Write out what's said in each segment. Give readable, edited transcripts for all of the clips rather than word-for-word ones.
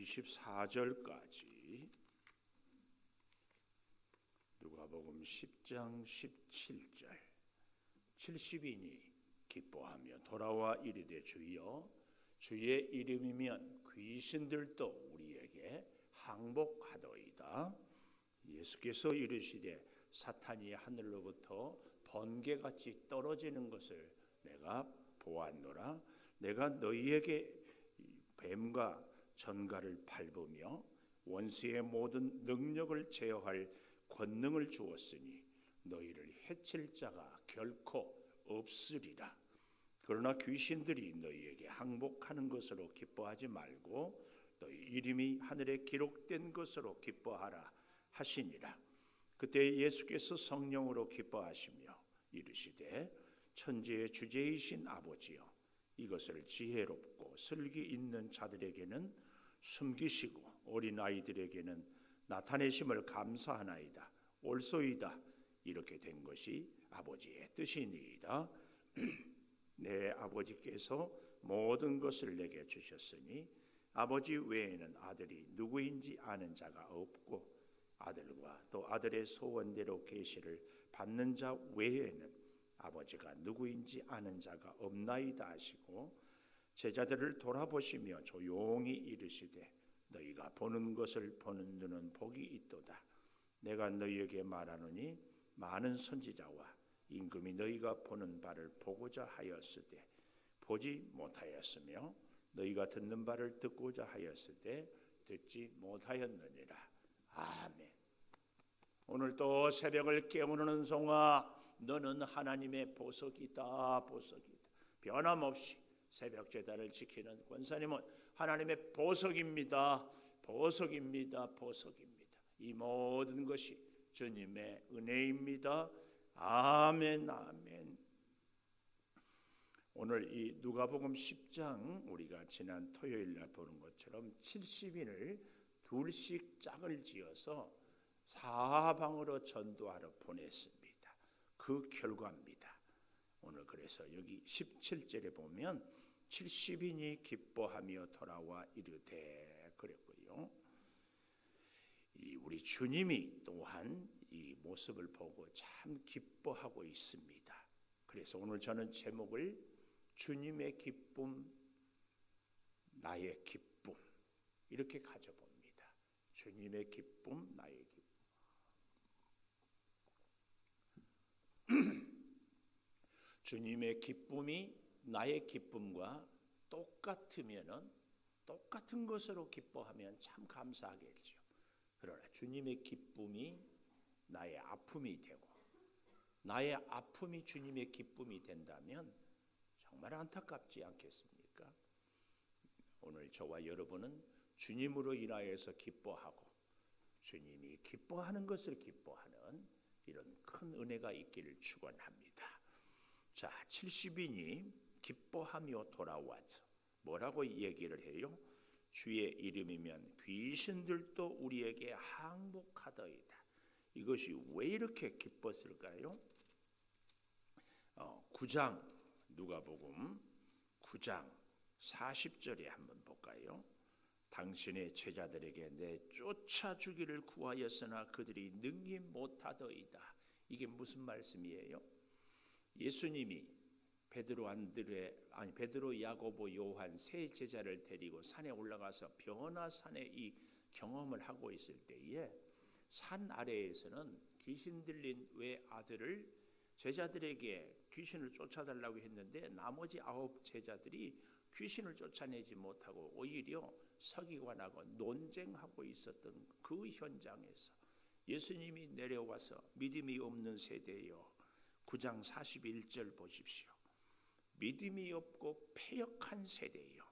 24절까지 누가복음 10장 17절 70인이 기뻐하며 돌아와 이르되 주여 주의 이름이면 귀신들도 우리에게 항복하더이다. 예수께서 이르시되 사탄이 하늘로부터 번개같이 떨어지는 것을 내가 보았노라. 내가 너희에게 뱀과 전갈을 밟으며 원수의 모든 능력을 제어할 권능을 주었으니 너희를 해칠 자가 결코 없으리라. 그러나 귀신들이 너희에게 항복하는 것으로 기뻐하지 말고 너희 이름이 하늘에 기록된 것으로 기뻐하라 하시니라. 그때 예수께서 성령으로 기뻐하시며 이르시되 천지의 주제이신 아버지여 이것을 지혜롭고 슬기 있는 자들에게는 숨기시고 어린아이들에게는 나타내심을 감사하나이다. 옳소이다. 이렇게 된 것이 아버지의 뜻이니이다. 내 아버지께서 모든 것을 내게 주셨으니 아버지 외에는 아들이 누구인지 아는 자가 없고 아들과 또 아들의 소원대로 계시를 받는 자 외에는 아버지가 누구인지 아는 자가 없나이다 하시고 제자들을 돌아보시며 조용히 이르시되 너희가 보는 것을 보는 눈은 복이 있도다. 내가 너희에게 말하노니 많은 선지자와 임금이 너희가 보는 바를 보고자 하였으되 보지 못하였으며 너희가 듣는 바를 듣고자 하였으되 듣지 못하였느니라. 아멘. 오늘 또 새벽을 깨우는 송아 너는 하나님의 보석이다. 보석이다. 변함없이 새벽 제단을 지키는 권사님은 하나님의 보석입니다. 보석입니다. 보석입니다. 이 모든 것이 주님의 은혜입니다. 아멘. 아멘. 오늘 이 누가복음 10장 우리가 지난 토요일 날 보는 것처럼 70인을 둘씩 짝을 지어서 사방으로 전도하러 보냈습니다. 그 결과입니다. 오늘 그래서 여기 17절에 보면 70인이 기뻐하며 돌아와 이르되 그랬고요. 우리 주님이 또한 이 모습을 보고 참 기뻐하고 있습니다. 그래서 오늘 저는 제목을 주님의 기쁨, 나의 기쁨 이렇게 가져봅니다. 주님의 기쁨, 나의 기쁨. 주님의 기쁨이 나의 기쁨과 똑같으면은 똑같은 것으로 기뻐하면 참 감사하겠죠. 그러나 주님의 기쁨이 나의 아픔이 되고 나의 아픔이 주님의 기쁨이 된다면 정말 안타깝지 않겠습니까? 오늘 저와 여러분은 주님으로 인하여서 기뻐하고 주님이 기뻐하는 것을 기뻐하는 이런 큰 은혜가 있기를 축원합니다. 자, 70인이 기뻐하며 돌아와서 뭐라고 얘기를 해요? 주의 이름이면 귀신들도 우리에게 항복하더이다. 이것이 왜 이렇게 기뻤을까요? 9장 누가복음 9장 40절에 한번 볼까요? 당신의 제자들에게 내 쫓아주기를 구하였으나 그들이 능히 못하더이다. 이게 무슨 말씀이에요? 예수님이 베드로, 야고보, 요한 세 제자를 데리고 산에 올라가서 변화산에 이 경험을 하고 있을 때에 산 아래에서는 귀신 들린 외 아들을 제자들에게 귀신을 쫓아달라고 했는데 나머지 9 제자들이 귀신을 쫓아내지 못하고 오히려 서기관하고 논쟁하고 있었던 그 현장에서 예수님이 내려와서 믿음이 없는 세대여 9장 41절 보십시오. 믿음이 없고 패역한 세대여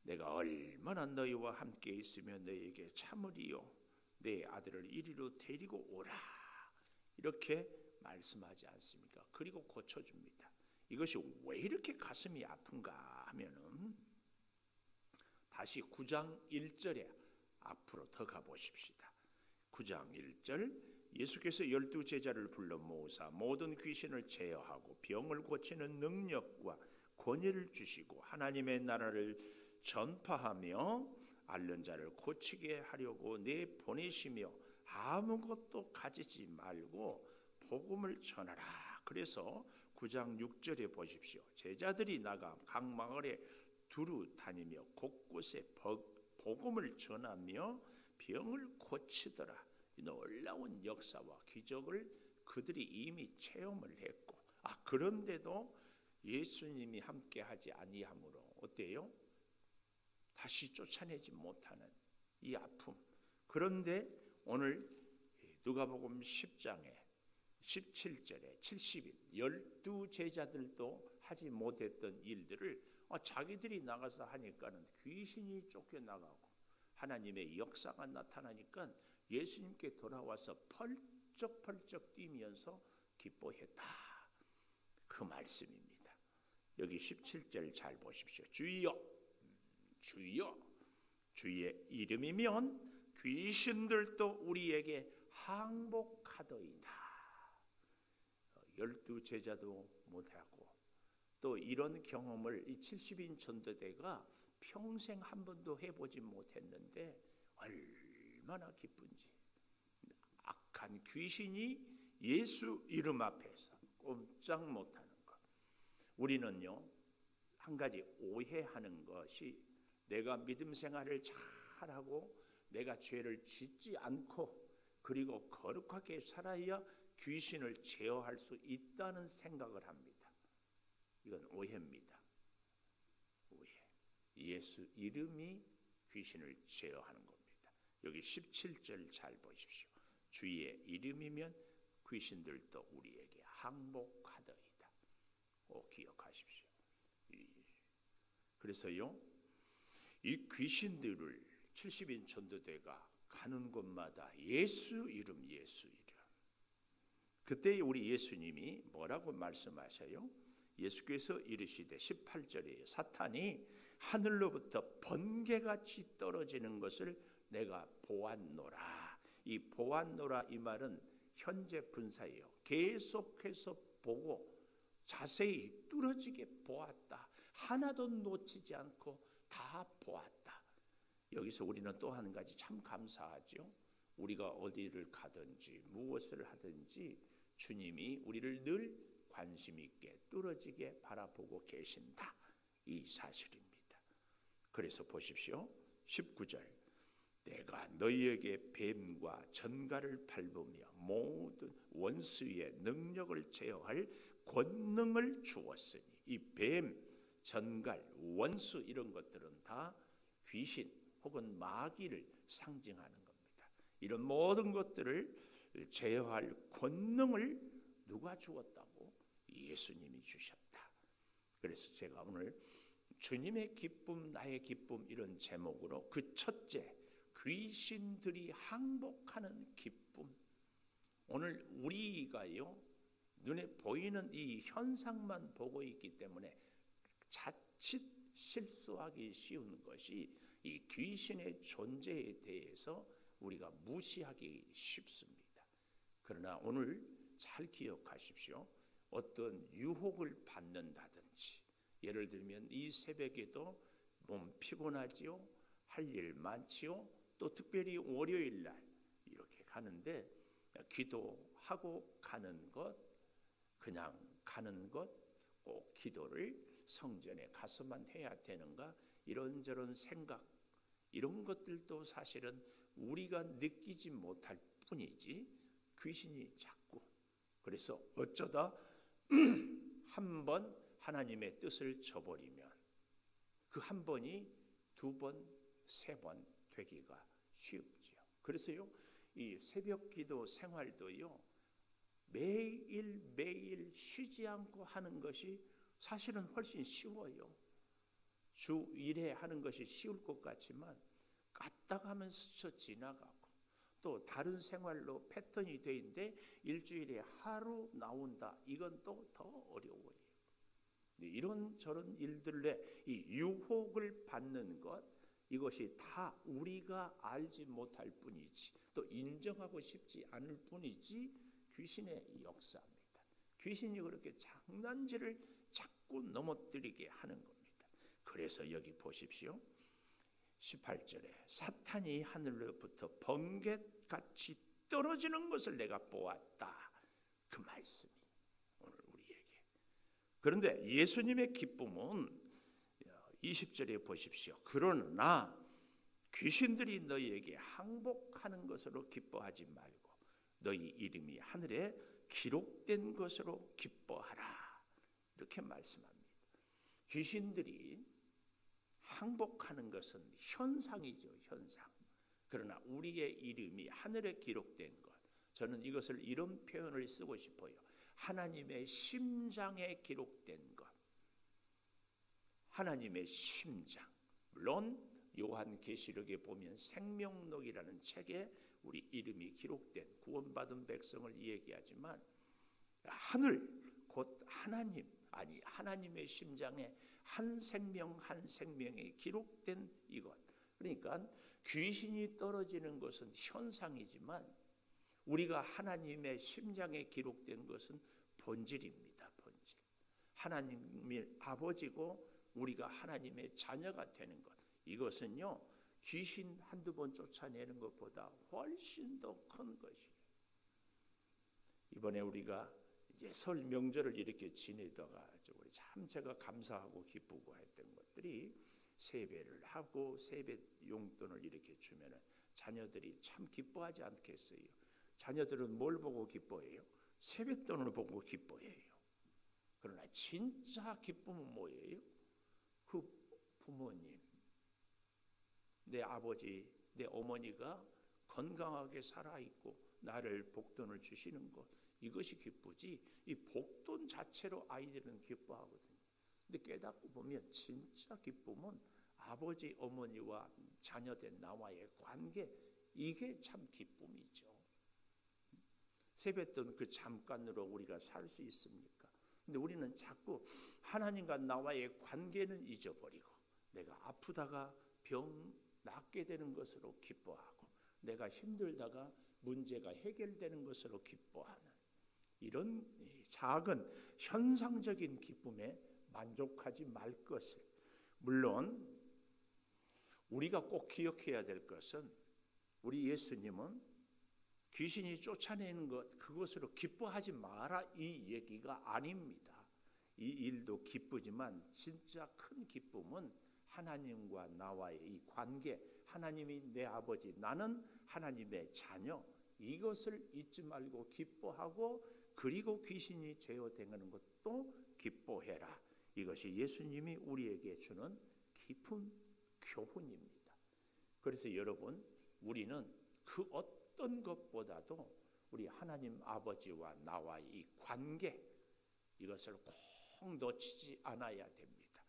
내가 얼마나 너희와 함께 있으며 너희에게 참으리요 내 아들을 이리로 데리고 오라 이렇게 말씀하지 않습니까? 그리고 고쳐줍니다. 이것이 왜 이렇게 가슴이 아픈가 하면은 다시 9장 1절에 앞으로 더 가보십시다. 9장 1절 예수께서 12제자를 불러 모으사 모든 귀신을 제어하고 병을 고치는 능력과 권위를 주시고 하나님의 나라를 전파하며 앓는 자를 고치게 하려고 내 보내시며 아무것도 가지지 말고 복음을 전하라. 그래서 9장 6절에 보십시오. 제자들이 나가 각 마을에 두루 다니며 곳곳에 복음을 전하며 병을 고치더라. 놀라운 역사와 기적을 그들이 이미 체험을 했고, 그런데도 예수님이 함께하지 아니하므로 어때요? 다시 쫓아내지 못하는 이 아픔. 그런데 오늘 누가복음 10장에 17절에 70일 12제자들도 하지 못했던 일들을 자기들이 나가서 하니까는 귀신이 쫓겨나가고 하나님의 역사가 나타나니까 예수님께 돌아와서 펄쩍펄쩍 뛰면서 기뻐했다. 그 말씀입니다. 여기 17절 잘 보십시오. 주여, 주여, 주의 이름이면 귀신들도 우리에게 항복하더이다. 12제자도 못하고 또 이런 경험을 이 70인 전도대가 평생 한 번도 해보지 못했는데 얼마나 기쁜지. 악한 귀신이 예수 이름 앞에서 꼼짝 못하는 것. 우리는요, 한 가지 오해하는 것이 내가 믿음 생활을 잘하고 내가 죄를 짓지 않고 그리고 거룩하게 살아야 귀신을 제어할 수 있다는 생각을 합니다. 이건 오해입니다. 오해. 예수 이름이 귀신을 제어하는 겁니다. 여기 17절 잘 보십시오. 주의 이름이면 귀신들도 우리에게 항복하더이다. 꼭 기억하십시오. 그래서요, 이 귀신들을 70인 전도대가 가는 곳마다 예수 이름, 예수 이름. 그때 우리 예수님이 뭐라고 말씀하셔요? 예수께서 이르시되 18절에 사탄이 하늘로부터 번개같이 떨어지는 것을 내가 보았노라. 이 보았노라 이 말은 현재 분사예요. 계속해서 보고 자세히 뚫어지게 보았다. 하나도 놓치지 않고 다 보았다. 여기서 우리는 또 한 가지 참 감사하죠. 우리가 어디를 가든지 무엇을 하든지 주님이 우리를 늘 관심 있게 뚫어지게 바라보고 계신다. 이 사실입니다. 그래서 보십시오. 19절. 내가 너희에게 뱀과 전갈을 밟으며 모든 원수의 능력을 제어할 권능을 주었으니 이 뱀, 전갈, 원수 이런 것들은 다 귀신 혹은 마귀를 상징하는 겁니다. 이런 모든 것들을 제어할 권능을 누가 주었다고? 예수님이 주셨다. 그래서 제가 오늘 주님의 기쁨, 나의 기쁨 이런 제목으로 그 첫째, 귀신들이 항복하는 기쁨. 오늘 우리가요, 눈에 보이는 이 현상만 보고 있기 때문에 자칫 실수하기 쉬운 것이 이 귀신의 존재에 대해서 우리가 무시하기 쉽습니다. 그러나 오늘 잘 기억하십시오. 어떤 유혹을 받는다든지, 예를 들면 이 새벽에도 몸 피곤하지요, 할 일 많지요, 또 특별히 월요일 날 이렇게 가는데 기도하고 가는 것, 그냥 가는 것, 꼭 기도를 성전에 가서만 해야 되는가, 이런저런 생각, 이런 것들도 사실은 우리가 느끼지 못할 뿐이지 귀신이 자꾸, 그래서 어쩌다 한 번 하나님의 뜻을 저버리면 그 한 번이 두 번, 세 번 되기가 쉽지요. 그래서요, 이 새벽 기도 생활도요, 매일 쉬지 않고 하는 것이 사실은 훨씬 쉬워요. 주 1회 하는 것이 쉬울 것 같지만 까딱하면 스쳐 지나가고, 또 다른 생활로 패턴이 돼 있는데 일주일에 하루 나온다, 이건 또 더 어려워요. 이런 저런 일들에 이 유혹을 받는 것, 이것이 다 우리가 알지 못할 뿐이지, 또 인정하고 싶지 않을 뿐이지 귀신의 역사입니다. 귀신이 그렇게 장난질을 자꾸 넘어뜨리게 하는 겁니다. 그래서 여기 보십시오. 18절에 사탄이 하늘로부터 번갯같이 떨어지는 것을 내가 보았다. 그 말씀이 오늘 우리에게. 그런데 예수님의 기쁨은 20절에 보십시오. 그러나 귀신들이 너희에게 항복하는 것으로 기뻐하지 말고 너희 이름이 하늘에 기록된 것으로 기뻐하라. 이렇게 말씀합니다. 귀신들이 항복하는 것은 현상이죠, 현상. 그러나 우리의 이름이 하늘에 기록된 것, 저는 이것을 이런 표현을 쓰고 싶어요. 하나님의 심장에 기록된 것. 하나님의 심장. 물론 요한계시록에 보면 생명록이라는 책에 우리 이름이 기록된 구원받은 백성을 얘기하지만 하늘 곧 하나님, 아니 하나님의 심장에 한 생명 한 생명에 기록된 이것. 그러니까 귀신이 떨어지는 것은 현상이지만 우리가 하나님의 심장에 기록된 것은 본질입니다. 본질. 하나님의 아버지고 우리가 하나님의 자녀가 되는 것. 이것은요, 귀신 한두 번 쫓아내는 것보다 훨씬 더 큰 것이에요. 이번에 우리가 이제 설 명절을 이렇게 지내다가 참 제가 감사하고 기쁘고 했던 것들이 세배를 하고 세배 용돈을 이렇게 주면은 자녀들이 참 기뻐하지 않겠어요? 자녀들은 뭘 보고 기뻐해요? 세뱃돈을 보고 기뻐해요. 그러나 진짜 기쁨은 뭐예요? 그 부모님, 내 아버지, 내 어머니가 건강하게 살아있고 나를 복돈을 주시는 것, 이것이 기쁘지 이 복돈 자체로 아이들은 기뻐하거든요. 근데 깨닫고 보면 진짜 기쁨은 아버지, 어머니와 자녀된 나와의 관계, 이게 참 기쁨이죠. 세뱃돈 그 잠깐으로 우리가 살 수 있습니까? 근데 우리는 자꾸 하나님과 나와의 관계는 잊어버리고 내가 아프다가 병 낫게 되는 것으로 기뻐하고 내가 힘들다가 문제가 해결되는 것으로 기뻐하는 이런 작은 현상적인 기쁨에 만족하지 말 것을. 물론 우리가 꼭 기억해야 될 것은 우리 예수님은 귀신이 쫓아내는 것, 그것으로 기뻐하지 마라 이 얘기가 아닙니다. 이 일도 기쁘지만 진짜 큰 기쁨은 하나님과 나와의 이 관계, 하나님이 내 아버지, 나는 하나님의 자녀, 이것을 잊지 말고 기뻐하고, 그리고 귀신이 제어되는 것도 기뻐해라. 이것이 예수님이 우리에게 주는 깊은 교훈입니다. 그래서 여러분, 우리는 그 어떤 것보다도 우리 하나님 아버지와 나와의 이 관계, 이것을 꼭 놓치지 않아야 됩니다.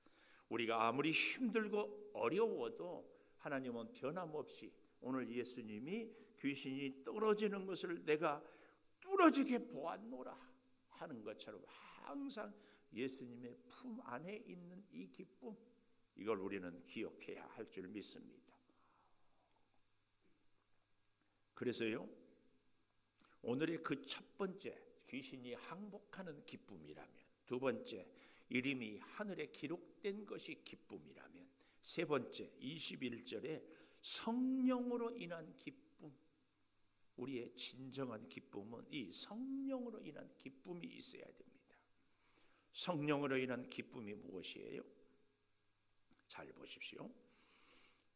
우리가 아무리 힘들고 어려워도 하나님은 변함없이 오늘 예수님이 귀신이 떨어지는 것을 내가 뚫어지게 보았노라 하는 것처럼 항상 예수님의 품 안에 있는 이 기쁨, 이걸 우리는 기억해야 할 줄 믿습니다. 그래서요, 오늘의 그 첫 번째, 귀신이 항복하는 기쁨이라면, 두 번째, 이름이 하늘에 기록된 것이 기쁨이라면, 세 번째, 21절에 성령으로 인한 기쁨, 우리의 진정한 기쁨은 이 성령으로 인한 기쁨이 있어야 됩니다. 성령으로 인한 기쁨이 무엇이에요? 잘 보십시오.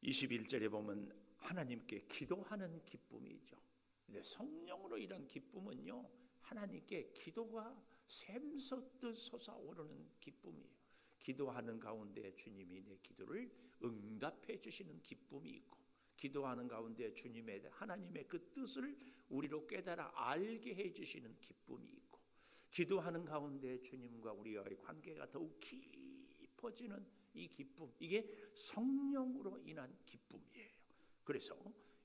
21절에 보면 하나님께 기도하는 기쁨이죠. 근데 성령으로 인한 기쁨은요, 하나님께 기도가 샘솟듯 솟아오르는 기쁨이에요. 기도하는 가운데 주님이 내 기도를 응답해 주시는 기쁨이 있고, 기도하는 가운데 주님의 하나님의 그 뜻을 우리로 깨달아 알게 해 주시는 기쁨이 있고, 기도하는 가운데 주님과 우리와의 관계가 더욱 깊어지는 이 기쁨, 이게 성령으로 인한 기쁨이에요. 그래서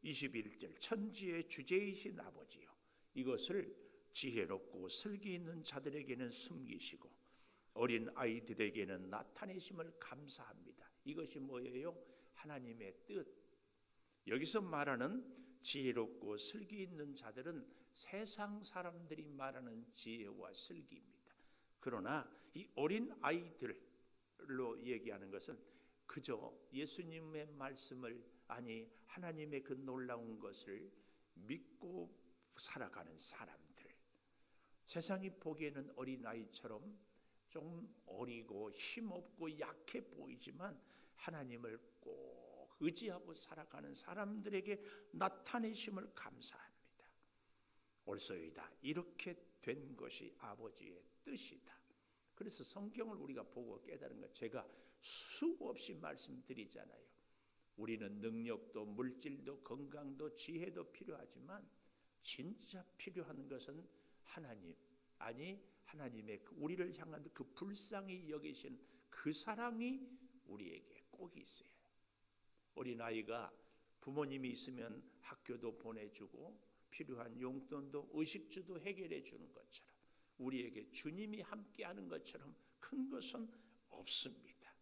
21절, 천지의 주제이신 아버지요, 이것을 지혜롭고 슬기 있는 자들에게는 숨기시고 어린 아이들에게는 나타내심을 감사합니다. 이것이 뭐예요? 하나님의 뜻. 여기서 말하는 지혜롭고 슬기 있는 자들은 세상 사람들이 말하는 지혜와 슬기입니다. 그러나 이 어린 아이들로 얘기하는 것은 그저 예수님의 말씀을, 아니 하나님의 그 놀라운 것을 믿고 살아가는 사람들, 세상이 보기에는 어린아이처럼 좀 어리고 힘없고 약해 보이지만 하나님을 꼭 의지하고 살아가는 사람들에게 나타내심을 감사합니다. 옳소이다. 이렇게 된 것이 아버지의 뜻이다. 그래서 성경을 우리가 보고 깨달은 것, 제가 수없이 말씀드리잖아요. 우리는 능력도 물질도 건강도 지혜도 필요하지만 진짜 필요한 것은 하나님, 아니 하나님의 우리를 향한 그 불쌍히 여기신 그 사랑이 우리에게 꼭 있어요. 어린아이가 부모님이 있으면 학교도 보내주고 필요한 용돈도 의식주도 해결해 주는 것처럼 우리에게 주님이 함께하는 것처럼 큰 것은 없습니다.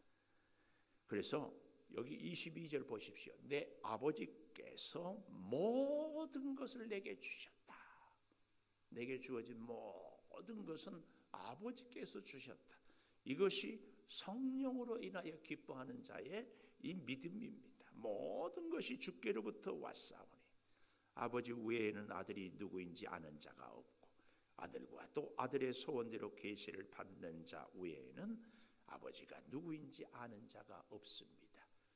그래서 여기 22절 보십시오. 내 아버지께서 모든 것을 내게 주셨다. 내게 주어진 모든 것은 아버지께서 주셨다. 이것이 성령으로 인하여 기뻐하는 자의 이 믿음입니다. 모든 것이 주께로부터 왔사오니 아버지 외에는 아들이 누구인지 아는 자가 없고 아들과 또 아들의 소원대로 계시를 받는 자 외에는 아버지가 누구인지 아는 자가 없습니다.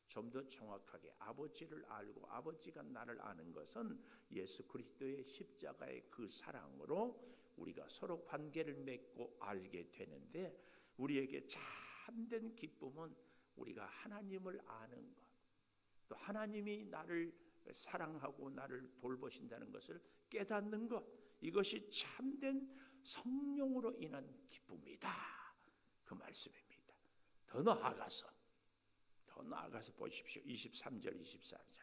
좀 더 정확하게 아버지를 알고 아버지가 나를 아는 것은 예수 그리스도의 십자가의 그 사랑으로 우리가 서로 관계를 맺고 알게 되는데, 우리에게 참된 기쁨은 우리가 하나님을 아는 것, 또 하나님이 나를 사랑하고 나를 돌보신다는 것을 깨닫는 것, 이것이 참된 성령으로 인한 기쁨이다, 그 말씀입니다. 더 나아가서 보십시오. 23절 24절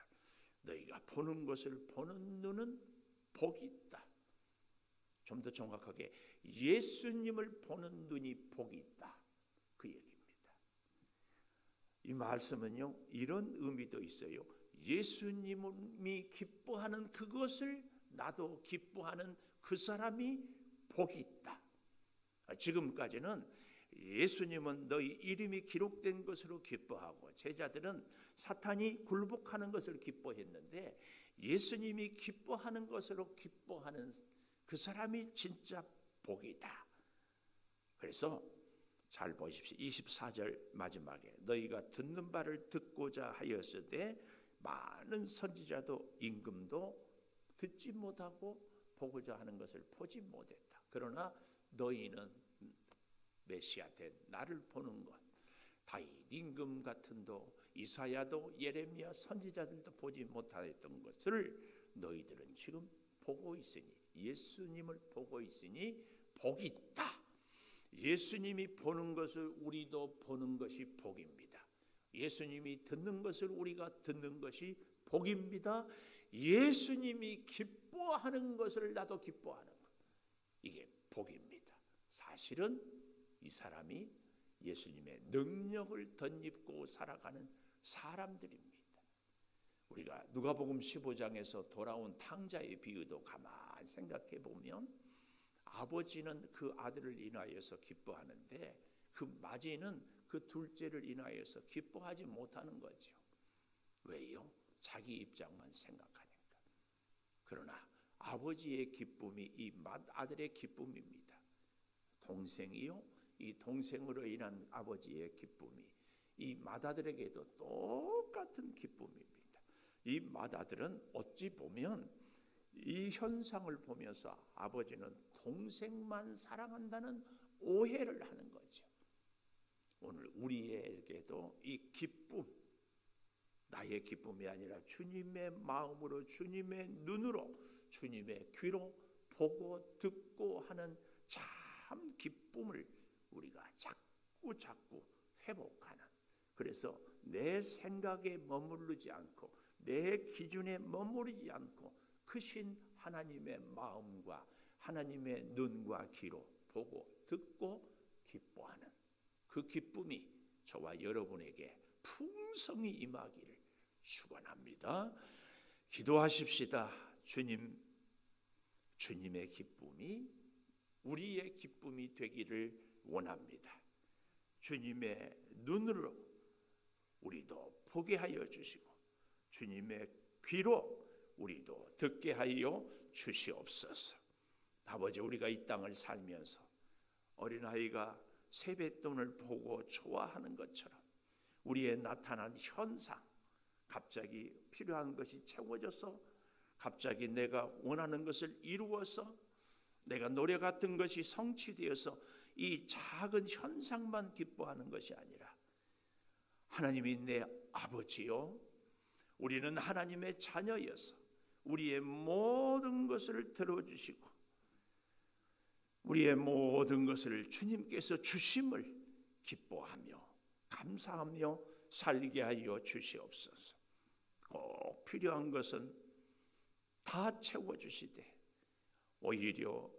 너희가 보는 것을 보는 눈은 복이 있다. 좀 더 정확하게 예수님을 보는 눈이 복이 있다, 그 얘기입니다. 이 말씀은요 이런 의미도 있어요. 예수님이 기뻐하는 그것을 나도 기뻐하는 그 사람이 복이 있다. 지금까지는 예수님은 너희 이름이 기록된 것으로 기뻐하고 제자들은 사탄이 굴복하는 것을 기뻐했는데, 예수님이 기뻐하는 것으로 기뻐하는 그 사람이 진짜 복이다. 그래서 잘 보십시오. 24절 마지막에 너희가 듣는 바를 듣고자 하였을 때 많은 선지자도 임금도 듣지 못하고 보고자 하는 것을 보지 못했다. 그러나 너희는 메시아 된 나를 보는 것, 다윗 임금 같은도 이사야도 예레미야 선지자들도 보지 못하였던 것을 너희들은 지금 보고 있으니, 예수님을 보고 있으니 복이 있다. 예수님이 보는 것을 우리도 보는 것이 복입니다. 예수님이 듣는 것을 우리가 듣는 것이 복입니다. 예수님이 기뻐하는 것을 나도 기뻐하는 것, 이게 복입니다. 사실은 이 사람이 예수님의 능력을 덧입고 살아가는 사람들입니다. 우리가 누가복음 15장에서 돌아온 탕자의 비유도 가만히 생각해 보면 아버지는 그 아들을 인하여서 기뻐하는데 그 마지는 그 둘째를 인하여서 기뻐하지 못하는 거죠. 왜요? 자기 입장만 생각하니까. 그러나 아버지의 기쁨이 이 맏아들의 기쁨입니다. 동생이요, 이 동생으로 인한 아버지의 기쁨이 이 맏아들에게도 똑같은 기쁨입니다. 이 맏아들은 어찌 보면 이 현상을 보면서 아버지는 동생만 사랑한다는 오해를 하는 거죠. 오늘 우리에게도 이 기쁨, 나의 기쁨이 아니라 주님의 마음으로, 주님의 눈으로, 주님의 귀로 보고 듣고 하는 참 기쁨을 우리가 자꾸 회복하는, 그래서 내 생각에 머무르지 않고 내 기준에 머무르지 않고 크신 하나님의 마음과 하나님의 눈과 귀로 보고 듣고 기뻐하는 그 기쁨이 저와 여러분에게 풍성히 임하기를 축원합니다. 기도하십시다. 주님의 기쁨이 우리의 기쁨이 되기를 원합니다. 주님의 눈으로 우리도 보게 하여 주시고 주님의 귀로 우리도 듣게 하여 주시옵소서. 아버지, 우리가 이 땅을 살면서 어린아이가 세뱃돈을 보고 좋아하는 것처럼 우리의 나타난 현상, 갑자기 필요한 것이 채워져서 갑자기 내가 원하는 것을 이루어서 내가 노력했던 것이 성취되어서 이 작은 현상만 기뻐하는 것이 아니라 하나님이 내 아버지요, 우리는 하나님의 자녀여서 우리의 모든 것을 들어주시고 우리의 모든 것을 주님께서 주심을 기뻐하며 감사하며 살게 하여 주시옵소서. 꼭 필요한 것은 다 채워주시되 오히려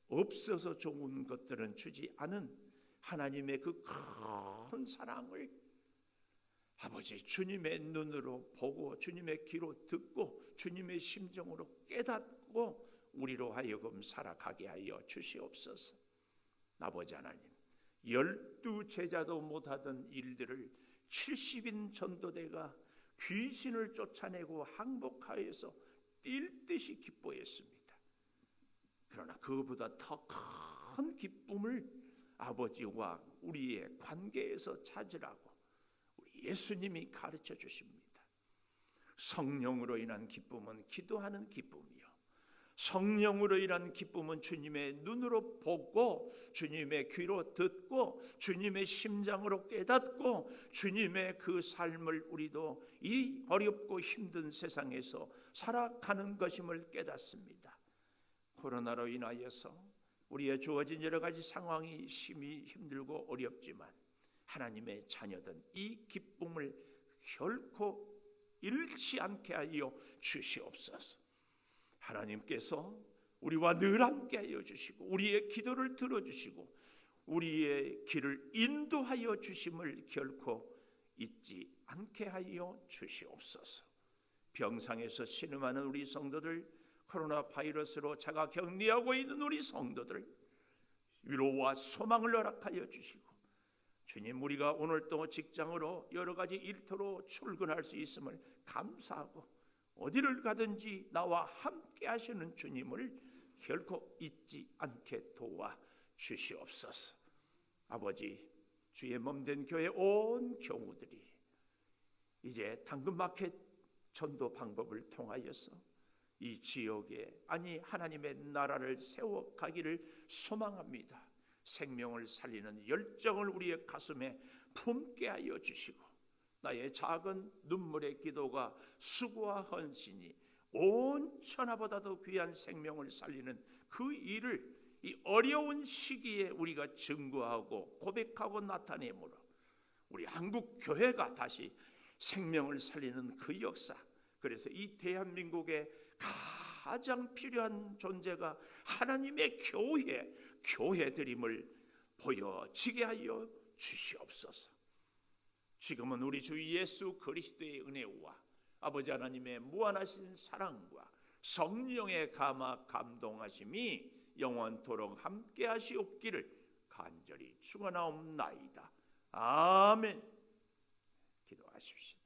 없어서 좋은 것들은 주지 않은 하나님의 그 큰 사랑을 아버지 주님의 눈으로 보고 주님의 귀로 듣고 주님의 심정으로 깨닫고 우리로 하여금 살아가게 하여 주시옵소서. 아버지 하나님, 12제자도 못하던 일들을 70인 전도대가 귀신을 쫓아내고 항복하여서 뛸 듯이 기뻐했습니다. 그러나 그보다 더 큰 기쁨을 아버지와 우리의 관계에서 찾으라고 우리 예수님이 가르쳐 주십니다. 성령으로 인한 기쁨은 기도하는 기쁨이요, 성령으로 인한 기쁨은 주님의 눈으로 보고 주님의 귀로 듣고 주님의 심장으로 깨닫고 주님의 그 삶을 우리도 이 어렵고 힘든 세상에서 살아가는 것임을 깨닫습니다. 코로나로 인하여서 우리의 주어진 여러 가지 상황이 심히 힘들고 어렵지만 하나님의 자녀된 이 기쁨을 결코 잃지 않게 하여 주시옵소서. 하나님께서 우리와 늘 함께 하여 주시고 우리의 기도를 들어주시고 우리의 길을 인도하여 주심을 결코 잊지 않게 하여 주시옵소서. 병상에서 신음하는 우리 성도들, 코로나 바이러스로 자가 격리하고 있는 우리 성도들 위로와 소망을 허락하여 주시고 주님, 우리가 오늘 또 직장으로 여러 가지 일터로 출근할 수 있음을 감사하고 어디를 가든지 나와 함께 하시는 주님을 결코 잊지 않게 도와 주시옵소서. 아버지, 주의 몸된 교회 온 교우들이 이제 당근마켓 전도 방법을 통하여서 이 지역에 하나님의 나라를 세워가기를 소망합니다. 생명을 살리는 열정을 우리의 가슴에 품게 하여 주시고 나의 작은 눈물의 기도가 수고와 헌신이 온 천하보다도 귀한 생명을 살리는 그 일을 이 어려운 시기에 우리가 증거하고 고백하고 나타내므로 우리 한국 교회가 다시 생명을 살리는 그 역사, 그래서 이 대한민국의 가장 필요한 존재가 하나님의 교회들임을 보여지게 하여 주시옵소서. 지금은 우리 주 예수 그리스도의 은혜와 아버지 하나님의 무한하신 사랑과 성령의 감동하심이 영원토록 함께 하시옵기를 간절히 축원하옵나이다. 아멘. 기도하십시오.